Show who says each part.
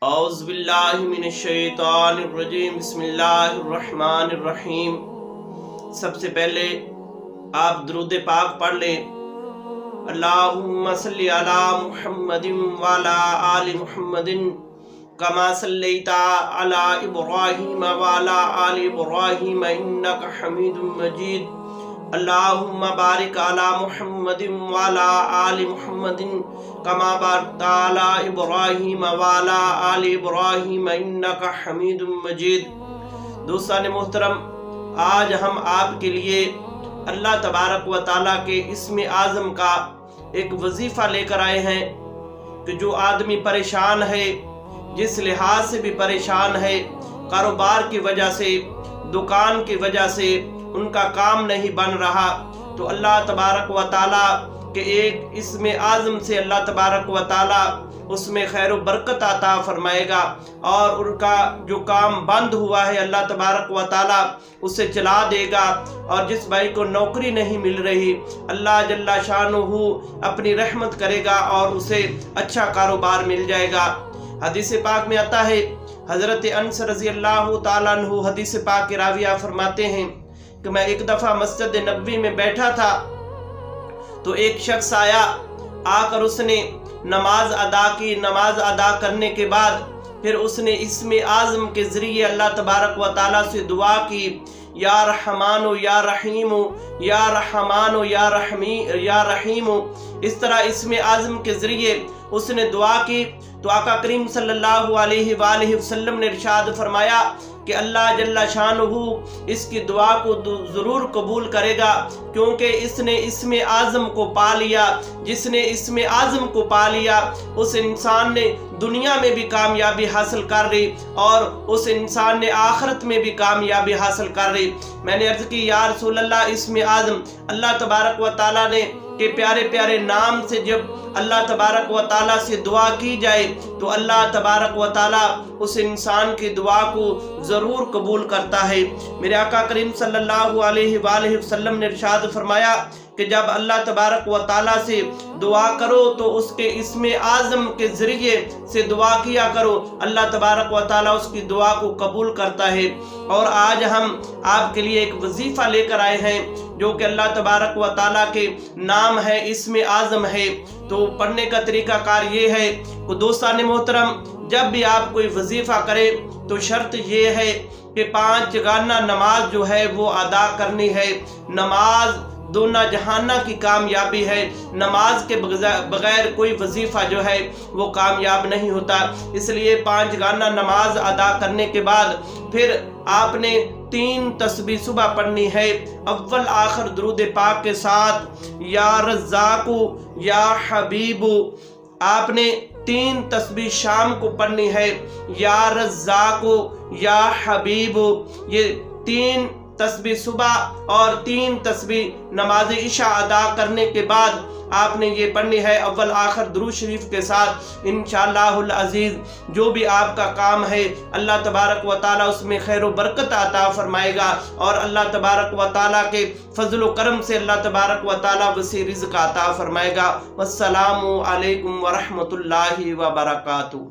Speaker 1: اعوذ باللہ من الشیطان الرجیم بسم اللہ الرحمن الرحیم۔ سب سے پہلے آپ درود پاک پڑھ لیں۔ اللہم صلی علی محمد وعلی آل محمد کما صلیت علی ابراہیم وعلی آل ابراہیم انک حمید مجید۔ اللہم بارک علی محمد وعلی آل محمد کما بارکت علی ابراہیم وعلی آل ابراہیم انک حمید مجید۔ دوستان محترم، آج ہم آپ کے لیے اللہ تبارک و تعالیٰ کے اسم اعظم کا ایک وظیفہ لے کر آئے ہیں کہ جو آدمی پریشان ہے، جس لحاظ سے بھی پریشان ہے، کاروبار کی وجہ سے، دکان کی وجہ سے ان کا کام نہیں بن رہا، تو اللہ تبارک و تعالیٰ کے ایک اسم اعظم سے اللہ تبارک و تعالیٰ اس میں خیر و برکت عطا فرمائے گا، اور ان کا جو کام بند ہوا ہے اللہ تبارک و تعالیٰ اسے چلا دے گا، اور جس بھائی کو نوکری نہیں مل رہی اللہ جل شانہ اپنی رحمت کرے گا اور اسے اچھا کاروبار مل جائے گا۔ حدیث پاک میں آتا ہے، حضرت انس رضی اللہ تعالیٰ عنہ حدیث پاک کے راویہ فرماتے ہیں کہ میں ایک دفعہ مسجد نبوی میں بیٹھا تھا تو ایک شخص آیا، آ کر اس نے نماز ادا کی۔ نماز ادا کرنے کے بعد پھر اس نے اسم اعظم کے ذریعے اللہ تبارک و تعالیٰ سے دعا کی، یا رحمان یا رحیم یا رحمان یا رحیم۔ اس طرح اسم اعظم کے ذریعے اس نے دعا کی تو آقا کریم صلی اللہ علیہ وآلہ وسلم نے ارشاد فرمایا کہ اللہ جل شانہ اس کی دعا کو ضرور قبول کرے گا، کیونکہ اس نے اسم اعظم کو پا لیا۔ جس نے اسم اعظم کو پا لیا اس انسان نے دنیا میں بھی کامیابی حاصل کر لی اور اس انسان نے آخرت میں بھی کامیابی حاصل کر لی۔ میں نے عرض کی، یا رسول اللہ، اسم اعظم اللہ تبارک و تعالیٰ نے کہ پیارے پیارے نام سے جب اللہ تبارک و تعالیٰ سے دعا کی جائے تو اللہ تبارک و تعالیٰ اس انسان کی دعا کو ضرور قبول کرتا ہے۔ میرے آقا کریم صلی اللہ علیہ وآلہ وسلم نے ارشاد فرمایا کہ جب اللہ تبارک و تعالیٰ سے دعا کرو تو اس کے اسم اعظم کے ذریعے سے دعا کیا کرو، اللہ تبارک و تعالیٰ اس کی دعا کو قبول کرتا ہے۔ اور آج ہم آپ کے لیے ایک وظیفہ لے کر آئے ہیں جو کہ اللہ تبارک و تعالیٰ کے نام ہے، اسم اعظم ہے۔ تو پڑھنے کا طریقہ کار یہ ہے کہ دوستان محترم، جب بھی آپ کوئی وظیفہ کریں تو شرط یہ ہے کہ 5 جگانہ نماز جو ہے وہ ادا کرنی ہے۔ نماز دونہ جہانہ کی کامیابی ہے، نماز کے بغیر کوئی وظیفہ جو ہے وہ کامیاب نہیں ہوتا۔ اس لیے 5 جگانہ نماز ادا کرنے کے بعد پھر آپ نے 3 تسبیح صبح پڑھنی ہے، اول آخر درود پاک کے ساتھ، یا رزاق یا حبیب۔ آپ نے 3 تسبیح شام کو پڑھنی ہے، یا رزاق یا حبیب۔ یہ 3 تسبیح صبح اور 3 تسبیح نماز عشاء ادا کرنے کے بعد آپ نے یہ پڑھنی ہے اول آخر درود شریف کے ساتھ۔ انشاءاللہ العزیز جو بھی آپ کا کام ہے اللہ تبارک و تعالیٰ اس میں خیر و برکت عطا فرمائے گا، اور اللہ تبارک و تعالیٰ کے فضل و کرم سے اللہ تبارک و تعالیٰ وسیع رزق عطا فرمائے گا۔ والسلام علیکم ورحمۃ اللہ وبرکاتہ۔